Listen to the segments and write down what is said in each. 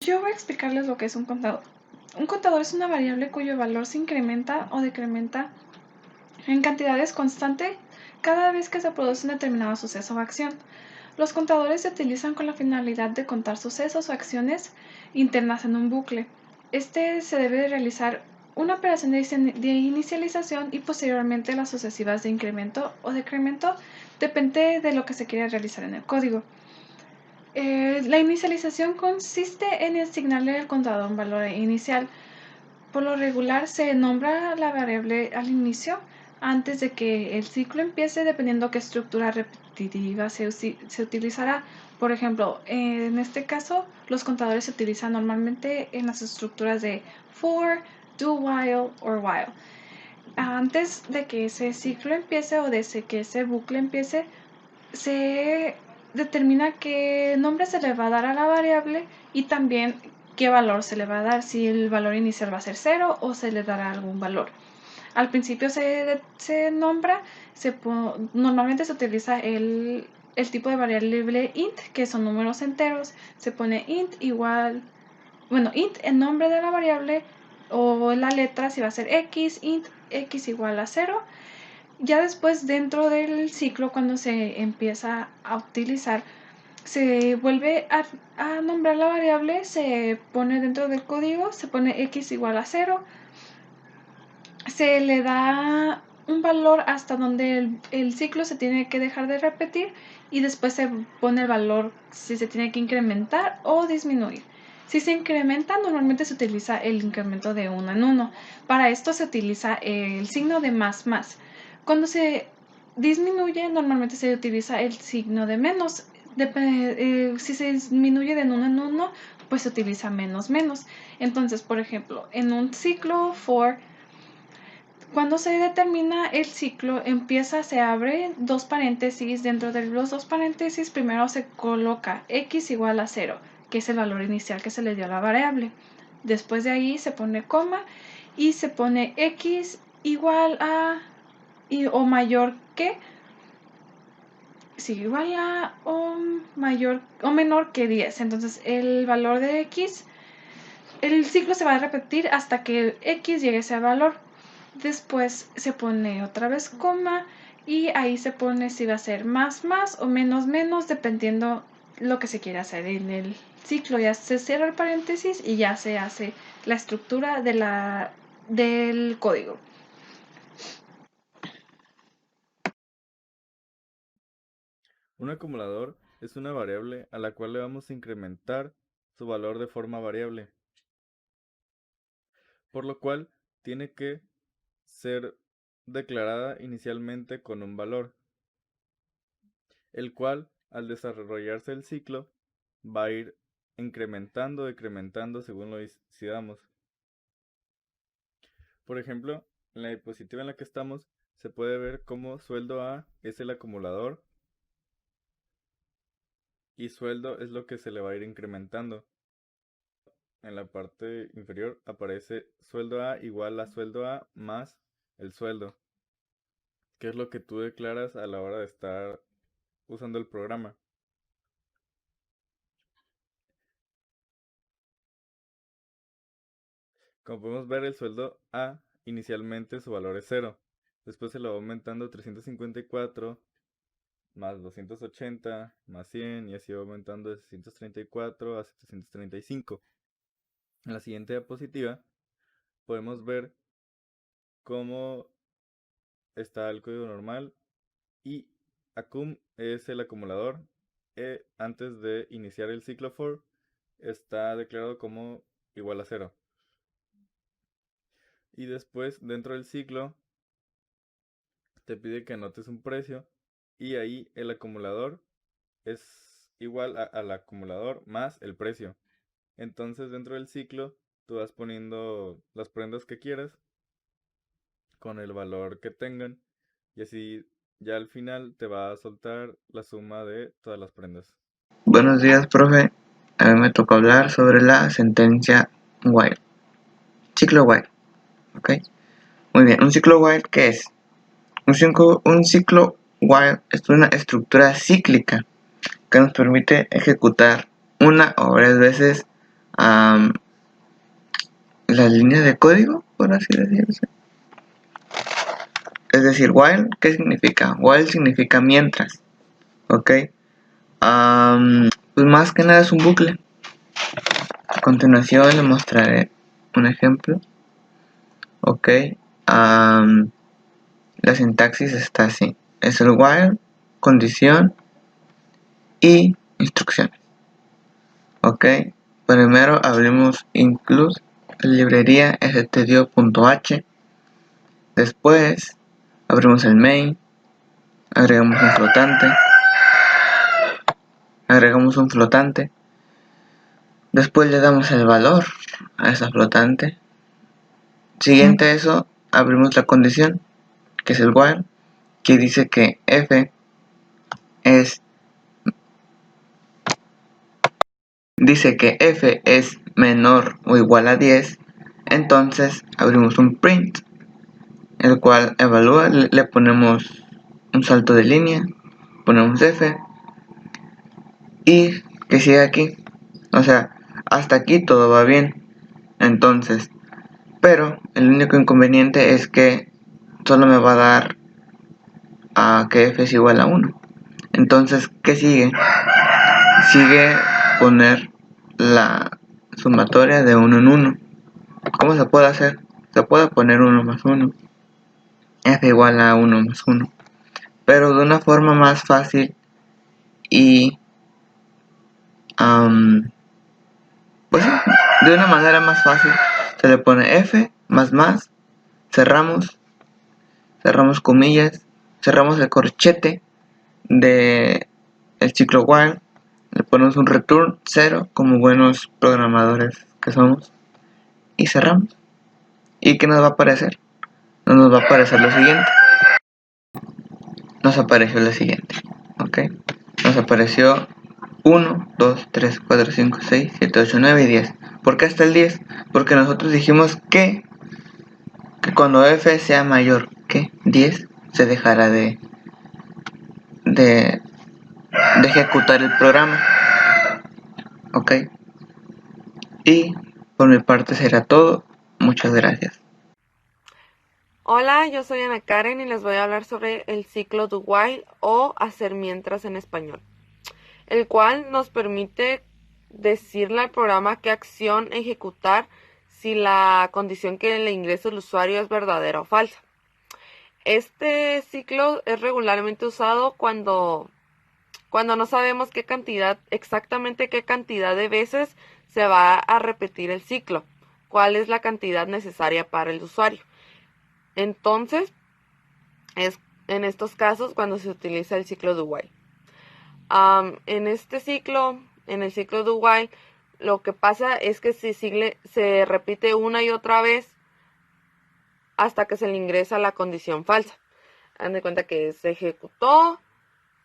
Yo voy a explicarles lo que es un contador. Un contador es una variable cuyo valor se incrementa o decrementa en cantidades constantes cada vez que se produce un determinado suceso o acción. Los contadores se utilizan con la finalidad de contar sucesos o acciones internas en un bucle. Este se debe realizar una operación de inicialización y posteriormente las sucesivas de incremento o decremento, depende de lo que se quiera realizar en el código. La inicialización consiste en asignarle al contador un valor inicial. Por lo regular se nombra la variable al inicio antes de que el ciclo empiece, dependiendo qué estructura repetitiva se utilizará. Por ejemplo, en este caso los contadores se utilizan normalmente en las estructuras de for, do while o while. Antes de que ese ciclo empiece o de que ese bucle empiece, se determina qué nombre se le va a dar a la variable y también qué valor se le va a dar, si el valor inicial va a ser 0 o se le dará algún valor. Al principio se nombra, normalmente se utiliza el tipo de variable int, que son números enteros. Se pone int igual, int el nombre de la variable o la letra, si va a ser x, int x igual a 0. Ya después, dentro del ciclo, cuando se empieza a utilizar, se vuelve a nombrar la variable, se pone dentro del código, se pone x igual a 0, se le da un valor hasta donde el ciclo se tiene que dejar de repetir y después se pone el valor si se tiene que incrementar o disminuir. Si se incrementa, normalmente se utiliza el incremento de 1 en 1. Para esto se utiliza el signo de más más. Cuando se disminuye, normalmente se utiliza el signo de menos. Si se disminuye de 1 en 1, pues se utiliza menos menos. Entonces, por ejemplo, en un ciclo for, cuando se determina el ciclo, se abre dos paréntesis. Dentro de los dos paréntesis, primero se coloca x igual a 0, que es el valor inicial que se le dio a la variable. Después de ahí se pone coma y se pone x igual a o mayor que, igual a o mayor o menor que 10. Entonces el valor de x, el ciclo se va a repetir hasta que x llegue a ese valor. Después se pone otra vez coma y ahí se pone si va a ser más más o menos menos, dependiendo lo que se quiera hacer en el ciclo. Ya se cierra el paréntesis y ya se hace la estructura del código. Un acumulador es una variable a la cual le vamos a incrementar su valor de forma variable, por lo cual tiene que ser declarada inicialmente con un valor, el cual al desarrollarse el ciclo va a ir incrementando o decrementando según lo decidamos. Por ejemplo, en la diapositiva en la que estamos se puede ver cómo sueldo A es el acumulador y sueldo es lo que se le va a ir incrementando. En la parte inferior aparece sueldo A igual a sueldo A más el sueldo, que es lo que tú declaras a la hora de estar usando el programa. Como podemos ver, el sueldo A inicialmente su valor es 0. Después se lo va aumentando 354 más 280 más 100 y así va aumentando de 634 a 735. En la siguiente diapositiva podemos ver cómo está el código normal y accum es el acumulador. Antes de iniciar el ciclo for está declarado como igual a 0. Y después dentro del ciclo te pide que anotes un precio y ahí el acumulador es igual al acumulador más el precio. Entonces dentro del ciclo tú vas poniendo las prendas que quieras con el valor que tengan y así ya al final te va a soltar la suma de todas las prendas. Buenos días, profe. A mí me tocó hablar sobre la sentencia while. Ciclo while. ¿Ok? Muy bien. ¿Un ciclo while qué es? Un ciclo while es una estructura cíclica que nos permite ejecutar una o varias veces am, las líneas de código, por así decirlo. Es decir, while, ¿qué significa? While significa mientras, ¿ok? Pues más que nada es un bucle. A continuación le mostraré un ejemplo, ¿ok? La sintaxis está así. Es el while, condición y instrucciones, ¿ok? Primero abrimos include la librería stdio.h. Después abrimos el main, agregamos un flotante, después le damos el valor a esa flotante. Siguiente a eso, abrimos la condición, que es el while, que dice que f es menor o igual a 10. Entonces abrimos un print, el cual evalúa, le ponemos un salto de línea, ponemos f y que siga aquí. O sea, hasta aquí todo va bien. Entonces, pero el único inconveniente es que solo me va a dar a que f es igual a 1. Entonces, ¿qué sigue? Sigue poner la sumatoria de 1 en 1. ¿Cómo se puede hacer? Se puede poner 1 más 1, f igual a 1 más 1, pero de una forma más fácil y pues de una manera más fácil se le pone f más, cerramos comillas, cerramos el corchete de el ciclo while, le ponemos un return 0 como buenos programadores que somos y cerramos. ¿Y qué nos va a aparecer? Nos va a aparecer lo siguiente. Nos apareció lo siguiente, ¿ok? Nos apareció 1, 2, 3, 4, 5, 6, 7, 8, 9 y 10. ¿Por qué hasta el 10? Porque nosotros dijimos que cuando f sea mayor que 10 se dejará de ejecutar el programa, ¿ok? Y por mi parte será todo. Muchas gracias. Hola, yo soy Ana Karen y les voy a hablar sobre el ciclo do while o hacer mientras en español, el cual nos permite decirle al programa qué acción ejecutar si la condición que le ingresa el usuario es verdadera o falsa. Este ciclo es regularmente usado cuando no sabemos exactamente qué cantidad de veces se va a repetir el ciclo, cuál es la cantidad necesaria para el usuario. Entonces, es en estos casos cuando se utiliza el ciclo do while. En el ciclo do while, lo que pasa es que se repite una y otra vez hasta que se le ingresa la condición falsa. Han de cuenta que se ejecutó,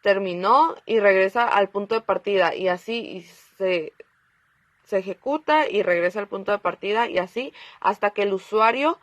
terminó y regresa al punto de partida, y así se ejecuta y regresa al punto de partida, y así hasta que el usuario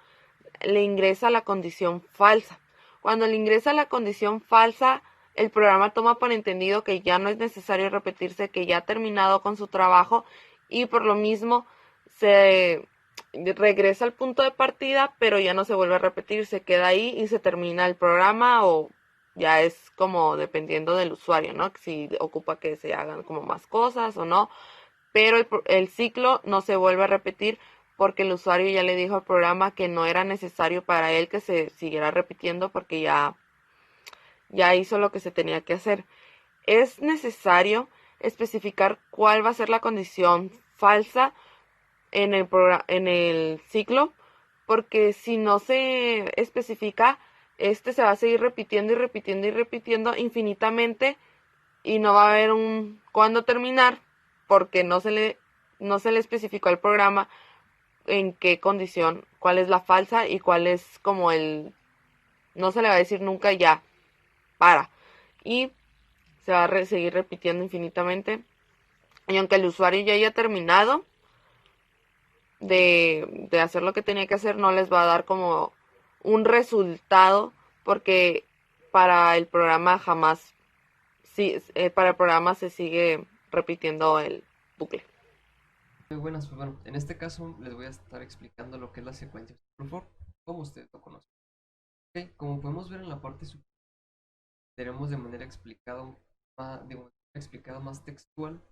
le ingresa la condición falsa. Cuando le ingresa la condición falsa, el programa toma por entendido que ya no es necesario repetirse, que ya ha terminado con su trabajo, y por lo mismo se regresa al punto de partida, pero ya no se vuelve a repetir, se queda ahí y se termina el programa, o ya es como dependiendo del usuario, ¿no? Si ocupa que se hagan como más cosas o no, pero el ciclo no se vuelve a repetir porque el usuario ya le dijo al programa que no era necesario para él que se siguiera repitiendo porque ya hizo lo que se tenía que hacer. Es necesario especificar cuál va a ser la condición falsa en el ciclo, porque si no se especifica, se va a seguir repitiendo y repitiendo y repitiendo infinitamente, y no va a haber un cuándo terminar, porque no se le especificó al programa en qué condición, cuál es la falsa y cuál es como no se le va a decir nunca ya, para. Y se va a seguir repitiendo infinitamente. Y aunque el usuario ya haya terminado de hacer lo que tenía que hacer, no les va a dar como un resultado, porque para el programa para el programa se sigue repitiendo el bucle. Muy buenas, pues bueno, en este caso les voy a estar explicando lo que es la secuencia ciclo for, como ustedes lo conocen. Ok, como podemos ver en la parte superior, tenemos de manera explicada más textual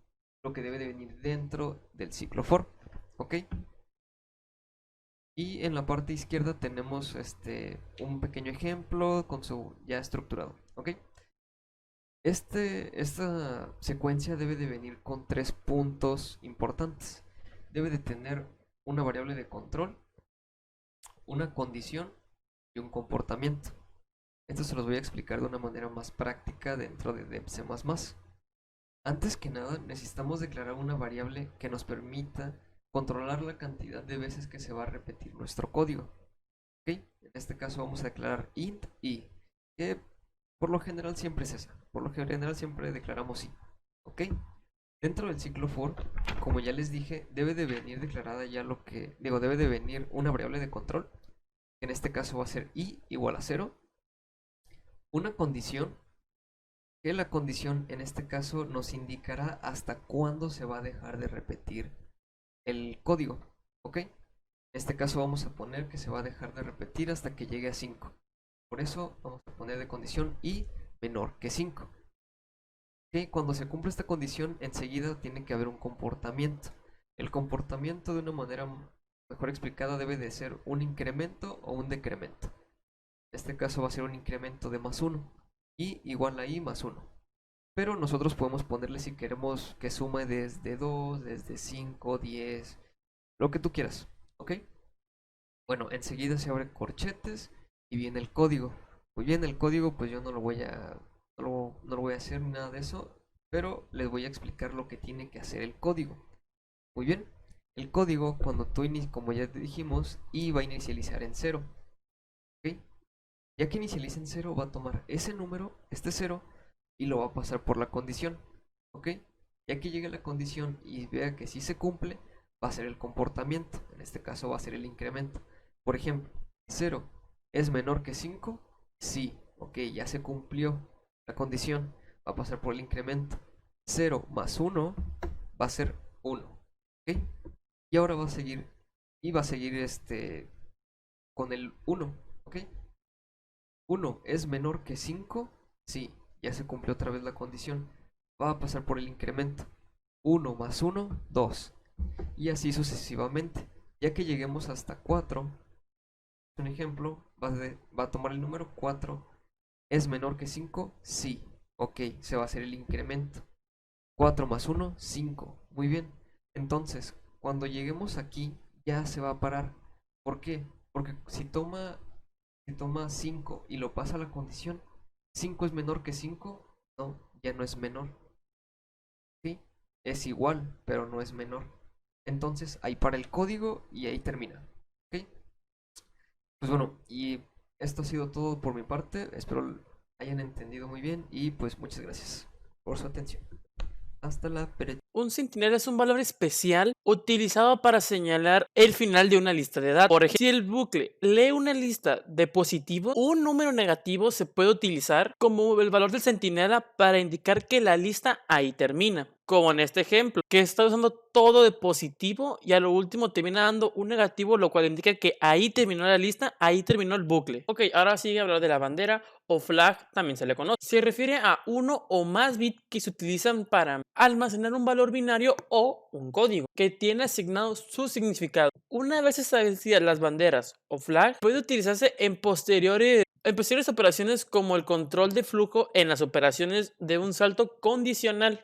lo que debe de venir dentro del ciclo for. Ok, y en la parte izquierda tenemos un pequeño ejemplo con su ya estructurado. Ok, esta secuencia debe de venir con 3 puntos importantes. Debe de tener una variable de control, una condición y un comportamiento. Esto se los voy a explicar de una manera más práctica dentro de DEPC++. Antes que nada, necesitamos declarar una variable que nos permita controlar la cantidad de veces que se va a repetir nuestro código. ¿Ok? En este caso vamos a declarar int i, que por lo general siempre es esa. Por lo general siempre declaramos i. ¿Ok? Dentro del ciclo for, como ya les dije, debe de venir declarada ya debe de venir una variable de control, que en este caso va a ser i igual a 0, una condición, que la condición en este caso nos indicará hasta cuándo se va a dejar de repetir el código. ¿Ok? En este caso vamos a poner que se va a dejar de repetir hasta que llegue a 5. Por eso vamos a poner de condición i menor que 5. ¿Ok? Cuando se cumple esta condición, enseguida tiene que haber un comportamiento. El comportamiento, de una manera mejor explicada, debe de ser un incremento o un decremento. En este caso va a ser un incremento de +1 y igual a i +1. Pero nosotros podemos ponerle, si queremos, que sume desde 2, desde 5, 10, lo que tú quieras. ¿Ok? Bueno, enseguida se abren corchetes y viene el código. Muy bien, el código pues yo no lo voy a hacer ni nada de eso, pero les voy a explicar lo que tiene que hacer el código. Muy bien, el código, cuando como ya te dijimos, i va a inicializar en 0. ¿Ok? Ya que inicializa en 0, va a tomar ese número, este 0, y lo va a pasar por la condición. ¿Ok? Ya que llegue la condición y vea que sí se cumple, va a ser el comportamiento. En este caso va a ser el incremento. Por ejemplo, 0 es menor que 5. Sí, ok, ya se cumplió la condición. Va a pasar por el incremento. 0 más 1 va a ser 1. ¿Ok? Y ahora va a seguir. Y va a seguir con el 1. ¿Ok? 1 es menor que 5. Sí, ya se cumplió otra vez la condición. Va a pasar por el incremento. 1 más 1, 2. Y así sucesivamente. Ya que lleguemos hasta 4, un ejemplo, va a tomar el número 4. ¿Es menor que 5? Sí. Ok, se va a hacer el incremento. 4 más 1, 5. Muy bien. Entonces, cuando lleguemos aquí, ya se va a parar. ¿Por qué? Porque si toma 5 y lo pasa a la condición, 5 es menor que 5, no, ya no es menor. ¿Sí? Es igual, pero no es menor. Entonces, ahí para el código y ahí termina. ¿Ok? Pues bueno, y esto ha sido todo por mi parte. Espero hayan entendido muy bien y pues muchas gracias por su atención. Hasta la próxima. Un centinela es un valor especial utilizado para señalar el final de una lista de datos. Por ejemplo, si el bucle lee una lista de positivos, un número negativo se puede utilizar como el valor del centinela para indicar que la lista ahí termina. Como en este ejemplo, que está usando todo de positivo y a lo último termina dando un negativo, lo cual indica que ahí terminó la lista, ahí terminó el bucle. Ok, ahora sigue hablar de la bandera o flag, también se le conoce. Se refiere a uno o más bits que se utilizan para almacenar un valor binario o un código que tiene asignado su significado. Una vez establecidas las banderas o flag, puede utilizarse en posteriores operaciones como el control de flujo en las operaciones de un salto condicional.